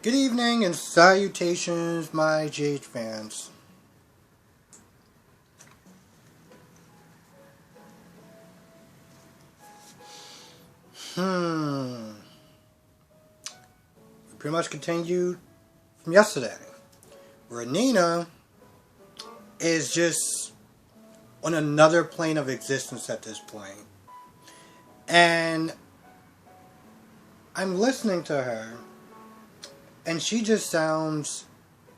Good evening and salutations, my GH fans. We pretty much continued from yesterday, where Nina is just on another plane of existence at this point. And I'm listening to her, and she just sounds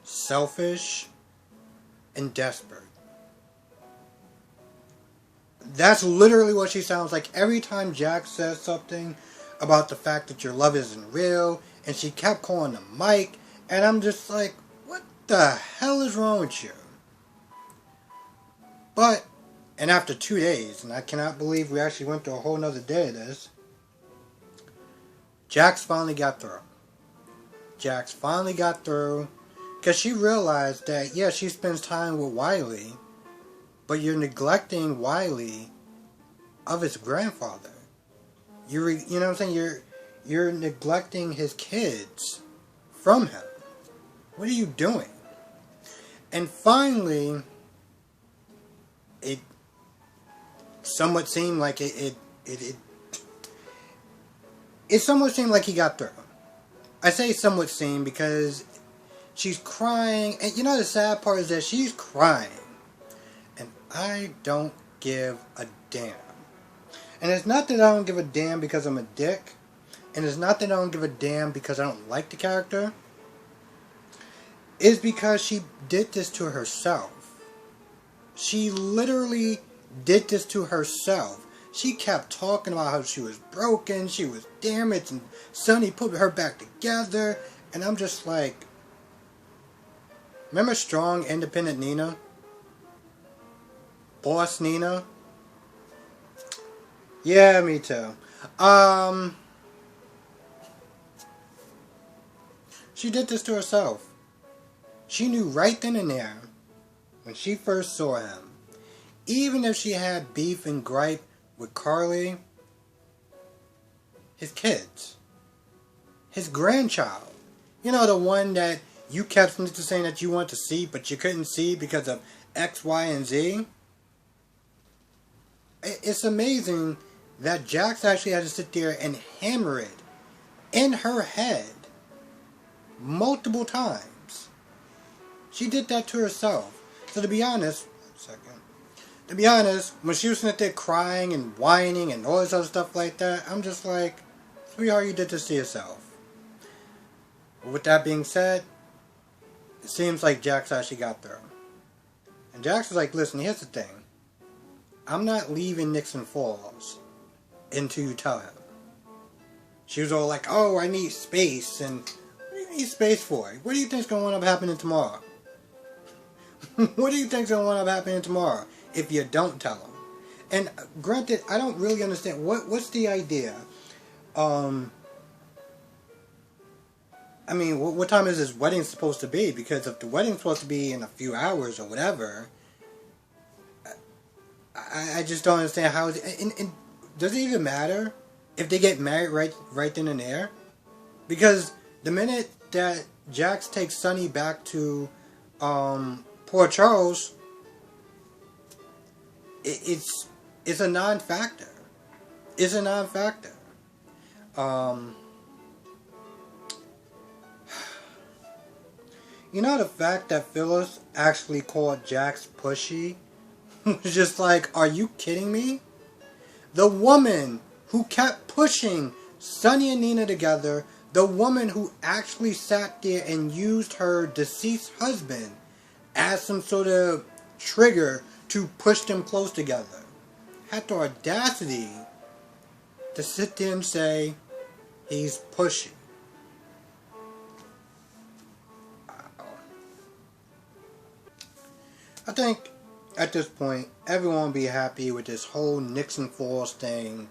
selfish and desperate. That's literally what she sounds like every time Jack says something about the fact that your love isn't real, and she kept calling the mic, and I'm just like, what the hell is wrong with you? But, and after 2 days, and I cannot believe we actually went through a whole nother day of this, Jax finally got through. Jax finally got through, because she realized that, yeah, she spends time with Wiley, but you're neglecting Wiley of his grandfather. You know what I'm saying? You're neglecting his kids from him. What are you doing? And finally, it somewhat seemed like it somewhat seemed like he got through. I say somewhat seemed because she's crying, and you know the sad part is that she's crying. And I don't give a damn. And it's not that I don't give a damn because I'm a dick. And it's not that I don't give a damn because I don't like the character. It's because she did this to herself. She literally did this to herself. She kept talking about how she was broken, she was damaged, and Sonny put her back together. And I'm just like, remember strong, independent Nina? Boss Nina? Yeah, me too. She did this to herself. She knew right then and there, when she first saw him, even if she had beef and gripe with Carly, his kids, his grandchild, you know, the one that you kept saying that you want to see, but you couldn't see because of X, Y, and Z. It's amazing that Jax actually had to sit there and hammer it in her head multiple times. She did that to herself. So to be honest, when she was sitting there crying and whining and all this other stuff like that, I'm just like, sweetheart, you did this to yourself. But with that being said, it seems like Jax actually got through. And Jax was like, listen, here's the thing. I'm not leaving Nixon Falls until you tell him. She was all like, oh, I need space. And what do you need space for? What do you think's going to end up happening tomorrow? What do you think's going to end up happening tomorrow if you don't tell him? And granted, I don't really understand. What's the idea? I mean, what time is this wedding supposed to be? Because if the wedding's supposed to be in a few hours or whatever, I just don't understand how. And does it even matter if they get married right then and there? Because the minute that Jax takes Sonny back to Port Charles, it's a non-factor. It's a non-factor. You know, the fact that Phyllis actually called Jax pushy was just like, are you kidding me? The woman who kept pushing Sonny and Nina together, the woman who actually sat there and used her deceased husband as some sort of trigger to push them close together, had the audacity to sit there and say, he's pushy. I think at this point, everyone will be happy with this whole Nixon Falls thing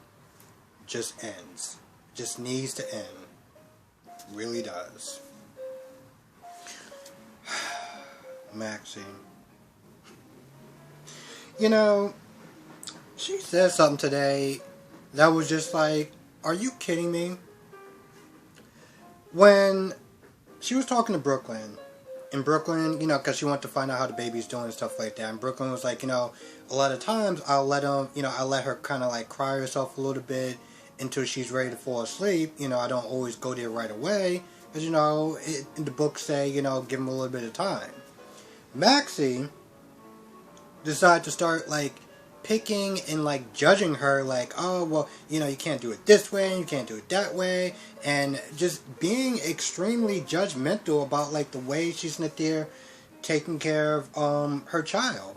just ends. Just needs to end. Really does. Maxie. You know, she said something today that was just like, are you kidding me? When she was talking to Brooklyn. In Brooklyn, because she wanted to find out how the baby's doing and stuff like that. And Brooklyn was like, a lot of times I'll let I let her kind of like cry herself a little bit until she's ready to fall asleep. I don't always go there right away. Because, in the books say, give them a little bit of time. Maxie decided to start, like, picking and, like, judging her, like, oh, well, you can't do it this way, you can't do it that way, and just being extremely judgmental about, like, the way she's not there taking care of, her child.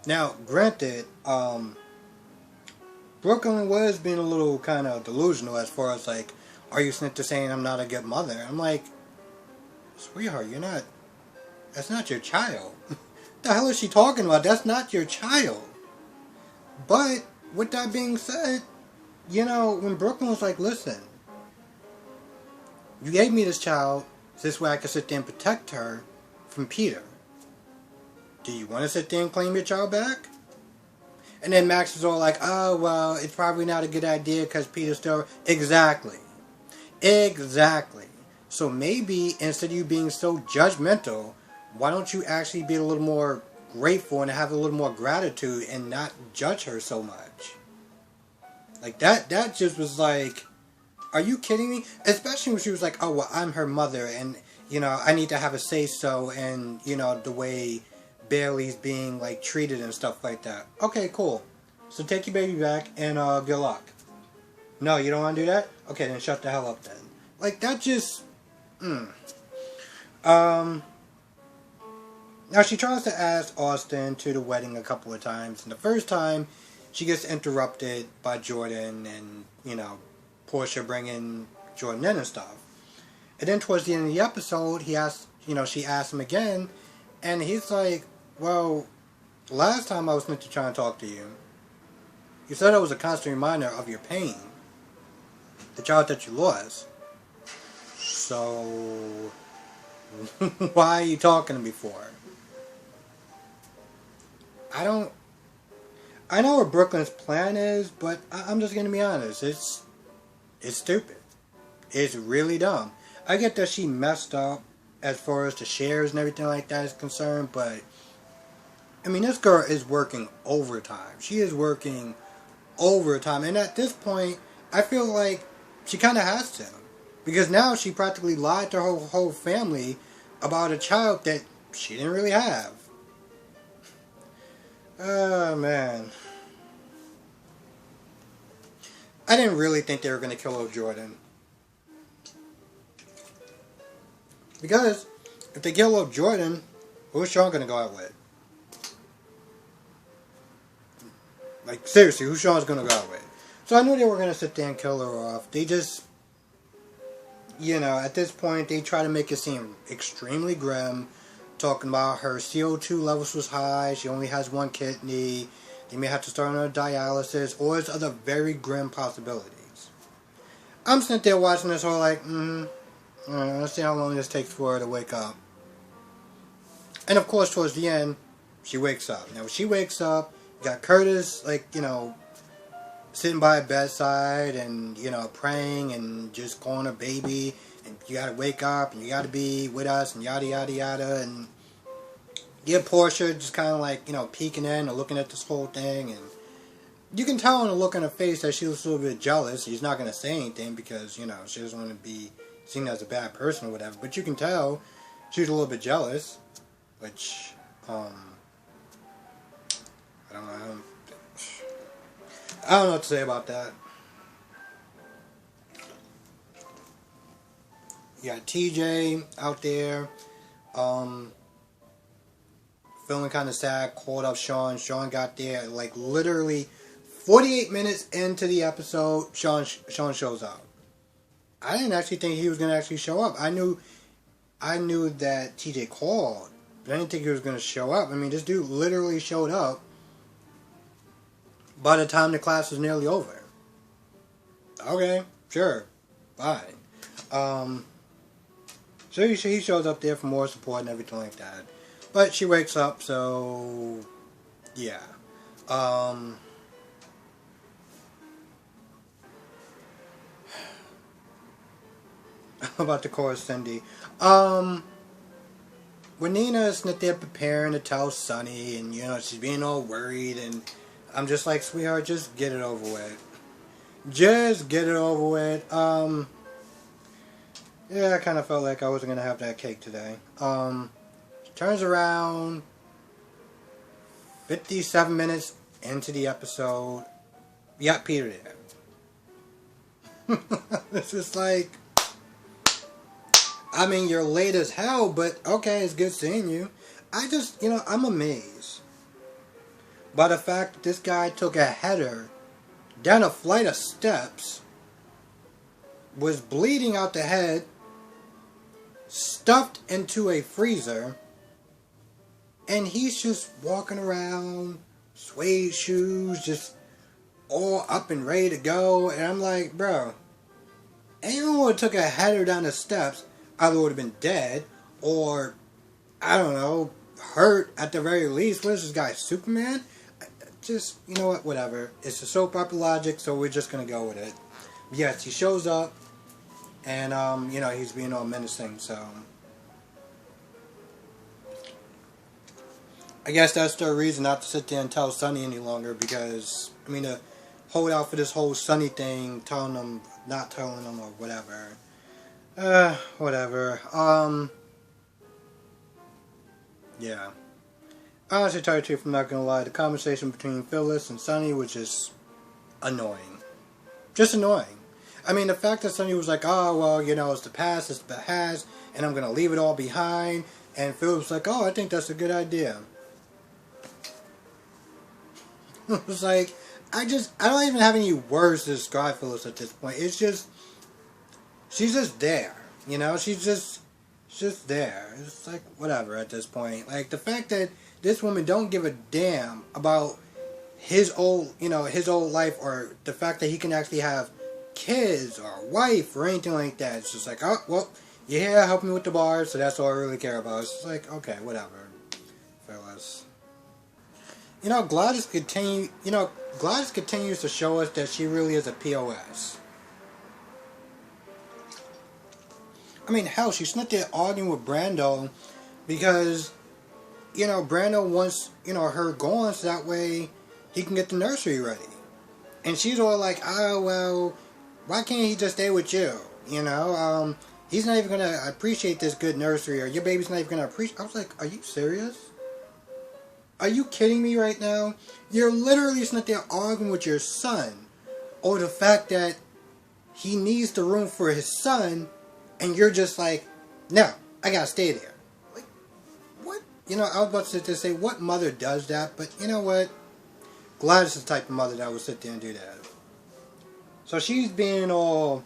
Now, granted, Brooklyn was being a little kind of delusional as far as, like, are you sent to saying I'm not a good mother? I'm like, sweetheart, that's not your child. The hell is she talking about? That's not your child. But, with that being said, when Brooklyn was like, listen, you gave me this child, so this way I can sit there and protect her from Peter. Do you want to sit there and claim your child back? And then Max was all like, oh, well, it's probably not a good idea because Peter's still... Exactly. So maybe, instead of you being so judgmental, why don't you actually be a little more grateful and have a little more gratitude and not judge her so much? Like, that just was like, are you kidding me? Especially when she was like, oh, well, I'm her mother, and, I need to have a say-so, and, the way Bailey's being, like, treated and stuff like that. Okay, cool. So take your baby back, and, good luck. No, you don't want to do that? Okay, then shut the hell up then. Like, that just... Now, she tries to ask Austin to the wedding a couple of times. And the first time, she gets interrupted by Jordan and, Portia bringing Jordan in and stuff. And then towards the end of the episode, she asks him again. And he's like, well, last time I was meant to try and talk to you, you said I was a constant reminder of your pain. The child that you lost. So, why are you talking to me for? I know what Brooklyn's plan is, but I'm just going to be honest. It's stupid. It's really dumb. I get that she messed up as far as the shares and everything like that is concerned, but I mean, this girl is working overtime. She is working overtime, and at this point, I feel like she kind of has to. Because now she practically lied to her whole family about a child that she didn't really have. Oh, man. I didn't really think they were going to kill old Jordan. Because if they kill old Jordan, who's Sean going to go out with? Like, seriously, who's Sean's going to go out with? So I knew they were going to sit there and kill her off. They just... at this point, they try to make it seem extremely grim, talking about her CO2 levels was high, she only has one kidney, they may have to start on her dialysis, or there's other very grim possibilities. I'm sitting there watching this whole like, let's see how long this takes for her to wake up. And of course, towards the end, she wakes up. Now, when she wakes up, you got Curtis, like, sitting by a bedside and, praying and just calling her baby. And you gotta wake up and you gotta be with us and yada yada yada. And you get Portia just kind of like, peeking in and looking at this whole thing. And you can tell on the look on her face that she was a little bit jealous. She's not going to say anything because, she doesn't want to be seen as a bad person or whatever. But you can tell she's a little bit jealous. Which, I don't know. I don't know what to say about that. You got TJ out there, feeling kind of sad, called up Sean. Sean got there, like, literally 48 minutes into the episode, Sean shows up. I didn't actually think he was going to actually show up. I knew that TJ called, but I didn't think he was going to show up. I mean, this dude literally showed up by the time the class was nearly over. Okay, sure, fine. So he shows up there for more support and everything like that. But she wakes up, so yeah. about to call her Cindy. When Nina's not there preparing to tell Sonny, and she's being all worried, and I'm just like, sweetheart, just get it over with. Just get it over with. Yeah, I kind of felt like I wasn't gonna have that cake today. Turns around 57 minutes into the episode. Yeah, Peter there. This is like, I mean, you're late as hell, but okay, it's good seeing you. I just, I'm amazed by the fact that this guy took a header down a flight of steps, was bleeding out the head, stuffed into a freezer, and he's just walking around, suede shoes, just all up and ready to go. And I'm like, bro, anyone would have took a header down the steps, either would have been dead, or, I don't know, hurt at the very least. What is this guy, Superman? Just, you know what, whatever. It's a soap opera logic, so we're just gonna go with it. Yes, he shows up, and, he's being all menacing, so I guess that's the reason not to sit there and tell Sonny any longer, because, to hold out for this whole Sonny thing, not telling him, or whatever. Whatever. Yeah. Honestly, to tell you the truth, I'm not gonna lie, the conversation between Phyllis and Sonny was just annoying. Just annoying. The fact that Sonny was like, oh, well, it's the past, and I'm gonna leave it all behind, and Phyllis was like, oh, I think that's a good idea. It was like, I don't even have any words to describe Phyllis at this point. It's just, she's just there, she's just there. It's like, whatever at this point. Like, the fact that this woman don't give a damn about his old life, or the fact that he can actually have kids or a wife or anything like that. It's just like, oh, well, you're here helping me with the bar, so that's all I really care about. It's just like, okay, whatever, Phyllis. Gladys continues to show us that she really is a POS. Hell, she's not there arguing with Brando because, Brando wants, her gone so that way he can get the nursery ready. And she's all like, oh, well, why can't he just stay with you? He's not even going to appreciate this good nursery, or your baby's not even going to appreciate. I was like, are you serious? Are you kidding me right now? You're literally not there arguing with your son over the fact that he needs the room for his son, and you're just like, no, I gotta stay there. Like, what? I was about to say, what mother does that? But you know what? Gladys is the type of mother that would sit there and do that. So she's being all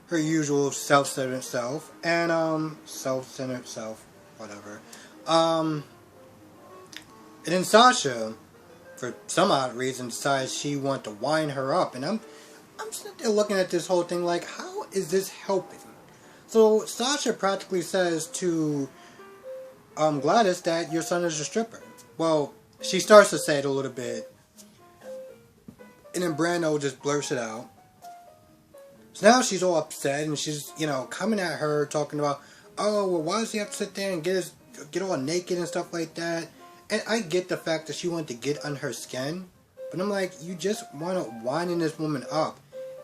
her usual self-centered self, and self-centered self, whatever. And then Sasha, for some odd reason, decides she wants to wind her up, and I'm sitting there looking at this whole thing like, how is this helping? So Sasha practically says to Gladys that your son is a stripper. Well, she starts to say it a little bit, and then Brando just blurts it out. So now she's all upset, and she's, coming at her, talking about, oh, well, why does he have to sit there and get all naked and stuff like that? And I get the fact that she wanted to get on her skin, but I'm like, you just want to winding this woman up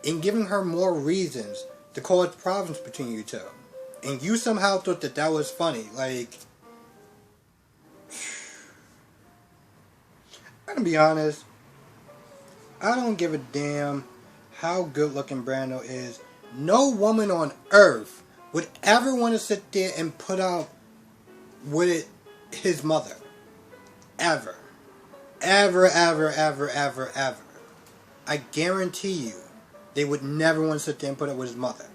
and giving her more reasons to cause problems between you two. And you somehow thought that was funny. Like, I'm gonna be honest, I don't give a damn how good looking Brando is. No woman on earth would ever want to sit there and put up with his mother. Ever. Ever, ever, ever, ever, ever. I guarantee you, they would never want to sit there and put up with his mother.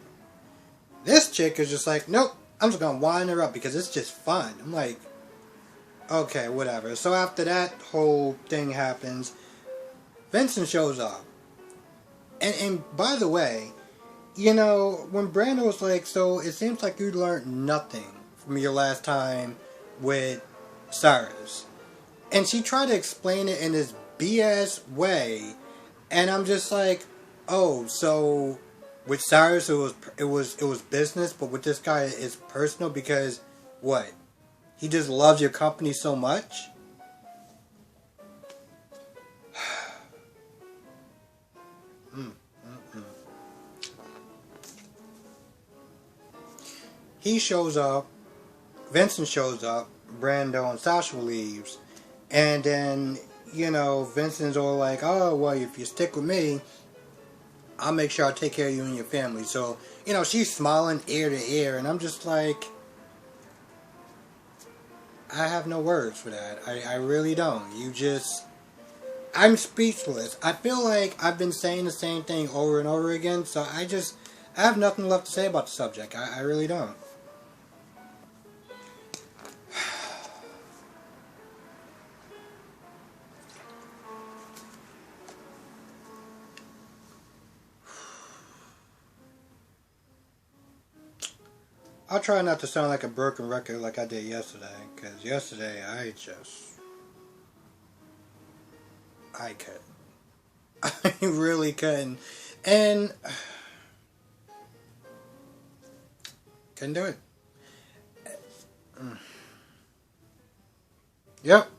This chick is just like, nope, I'm just going to wind her up because it's just fun. I'm like, okay, whatever. So after that whole thing happens, Vincent shows up. And by the way, when Brando was like, so it seems like you learned nothing from your last time with Cyrus. And she tried to explain it in this BS way. And I'm just like, oh, so With Cyrus, it was business, but with this guy, it's personal because what? He just loves your company so much. mm, mm, mm. He shows up. Vincent shows up. Brando and Sasha leaves, and then Vincent's all like, "Oh well, if you stick with me, I'll make sure I take care of you and your family." So she's smiling ear to ear, and I'm just like, I have no words for that. I really don't. I'm speechless. I feel like I've been saying the same thing over and over again, so I have nothing left to say about the subject. I really don't. I'll try not to sound like a broken record like I did yesterday, because yesterday I couldn't. I really couldn't. And couldn't do it. Yep.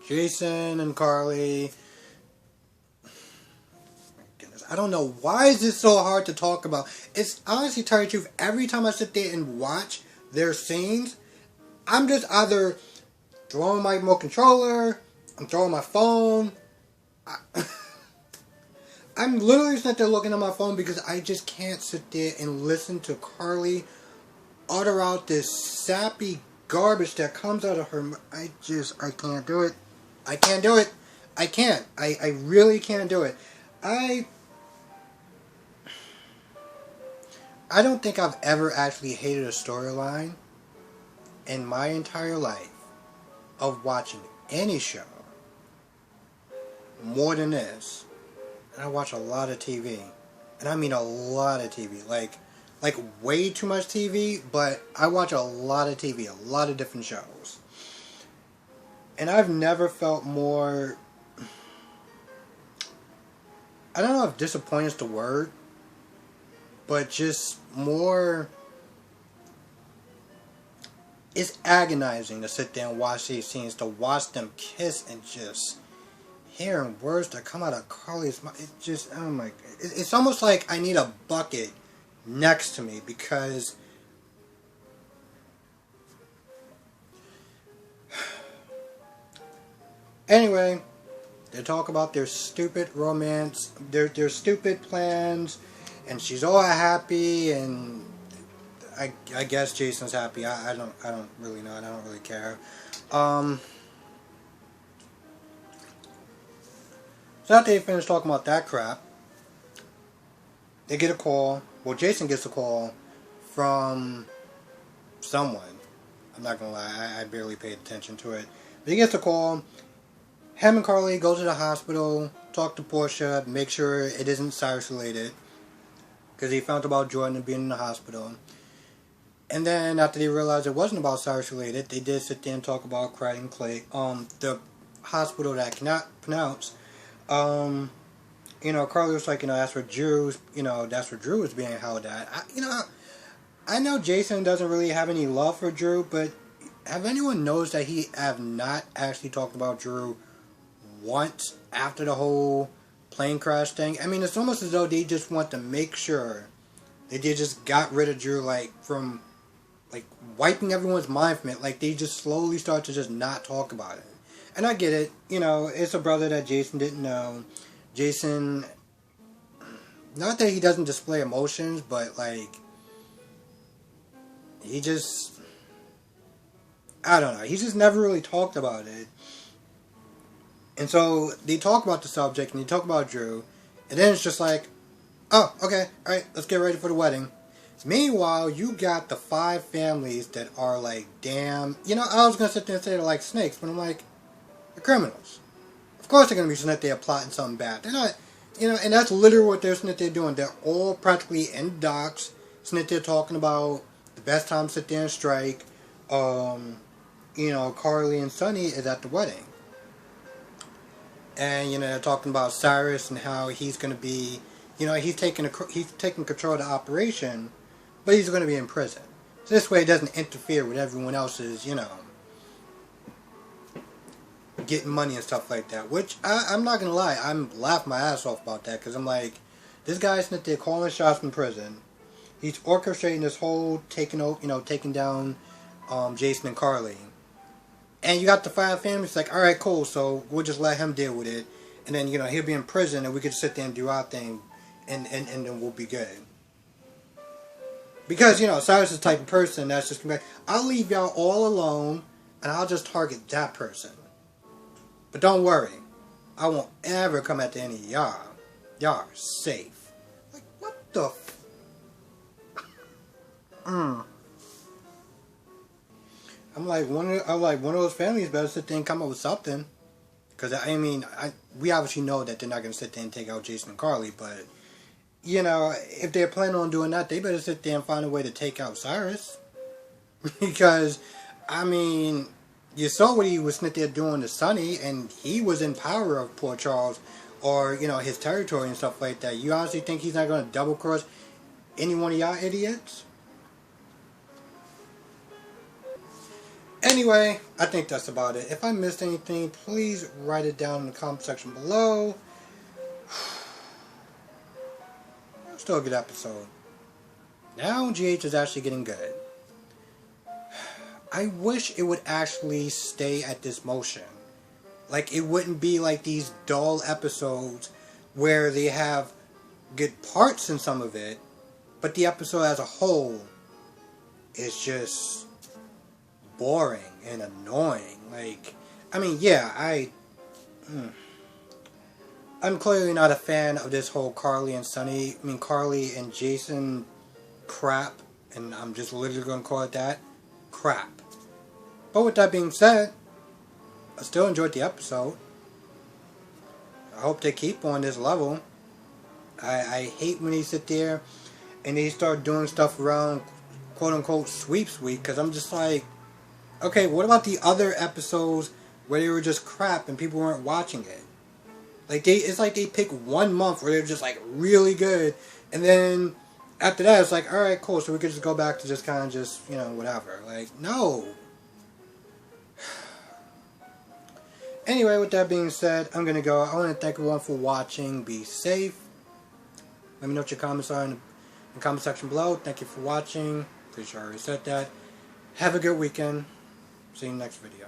Jason and Carly. I don't know why is this so hard to talk about. It's honestly, to tell you the truth, every time I sit there and watch their scenes, I'm just either throwing my remote controller, I'm throwing my phone. I'm literally sitting there looking at my phone because I just can't sit there and listen to Carly utter out this sappy garbage that comes out of her. I can't do it. I can't do it. I can't. I really can't do it. I don't think I've ever actually hated a storyline in my entire life of watching any show more than this. And I watch a lot of TV. And I mean a lot of TV. Like way too much TV, but I watch a lot of TV, a lot of different shows. And I've never felt more... I don't know if disappointed is the word, but just more... It's agonizing to sit there and watch these scenes, to watch them kiss and just hearing words that come out of Carly's mouth. It just, oh my... It's almost like I need a bucket next to me because... Anyway, they talk about their stupid romance, their stupid plans, and she's all happy, and I guess Jason's happy. I don't really know. I don't really care. So after they finish talking about that crap, they get a call. Well, Jason gets a call from someone. I'm not gonna lie, I barely paid attention to it. But he gets a call. Him and Carly go to the hospital, talk to Portia, make sure it isn't Cyrus related, because he found out about Jordan being in the hospital. And then after they realized it wasn't about Cyrus related, they did sit there and talk about Crichton Clay, the hospital that I cannot pronounce. Carly was like, that's where Drew was being held at. I know Jason doesn't really have any love for Drew, but have anyone noticed that he have not actually talked about Drew once after the whole plane crash thing? I mean, it's almost as though they just want to make sure that they just got rid of Drew, from wiping everyone's mind from it. Like, they just slowly start to just not talk about it. And I get it. It's a brother that Jason didn't know. Jason, not that he doesn't display emotions, but, he just, I don't know. He just never really talked about it. And so they talk about the subject and they talk about Drew. And then it's just like, oh, okay, alright, let's get ready for the wedding. Meanwhile, you got the 5 families that are damn, I was going to sit there and say they're like snakes, but I'm like, they're criminals. Of course they're going to be sitting there plotting something bad. They're not, and that's literally what they're sitting there doing. They're all practically in the docks, sitting there talking about the best time to sit there and strike. Carly and Sonny is at the wedding. And, they're talking about Cyrus and how he's going to be, You know, he's taking control of the operation, but he's going to be in prison. So this way it doesn't interfere with everyone else's, you know, getting money and stuff like that. Which, I'm not going to lie, I'm laughing my ass off about that. Because I'm like, this guy's sitting there calling shots from prison. He's orchestrating this whole taking down Jason and Carly. And you got the five families like, alright, cool, so we'll just let him deal with it. And then, you know, he'll be in prison and we can just sit there and do our thing. And then we'll be good. Because, you know, Cyrus is the type of person that's just going to be like, I'll leave y'all all alone and I'll just target that person. But don't worry. I won't ever come after any of y'all. Y'all are safe. Like, what the I'm like, one of those families better sit there and come up with something. Because, I mean, we obviously know that they're not going to sit there and take out Jason and Carly, but, you know, if they're planning on doing that, they better sit there and find a way to take out Cyrus. Because, I mean, you saw what he was sitting there doing to Sonny, and he was in power of Port Charles, or, you know, his territory and stuff like that. You honestly think he's not going to double-cross any one of y'all idiots? Anyway, I think that's about it. If I missed anything, please write it down in the comment section below. Still a good episode. Now GH is actually getting good. I wish it would actually stay at this motion. Like, it wouldn't be like these dull episodes where they have good parts in some of it, but the episode as a whole is just boring and annoying. Like, I mean, yeah, I'm clearly not a fan of this whole Carly and Carly and Jason crap, and I'm just literally going to call it that, crap. But with that being said, I still enjoyed the episode. I hope they keep on this level. I hate when they sit there and they start doing stuff around quote-unquote sweeps week, because I'm just like, okay, what about the other episodes where they were just crap and people weren't watching it? Like, it's like they pick 1 month where they're just like really good, and then after that it's like, alright, cool, so we could just go back to just kind of just, you know, whatever. Like, no. Anyway, with that being said, I'm gonna go. I want to thank everyone for watching. Be safe. Let me know what your comments are in the comment section below. Thank you for watching. Pretty sure I already said that. Have a good weekend. See you in the next video.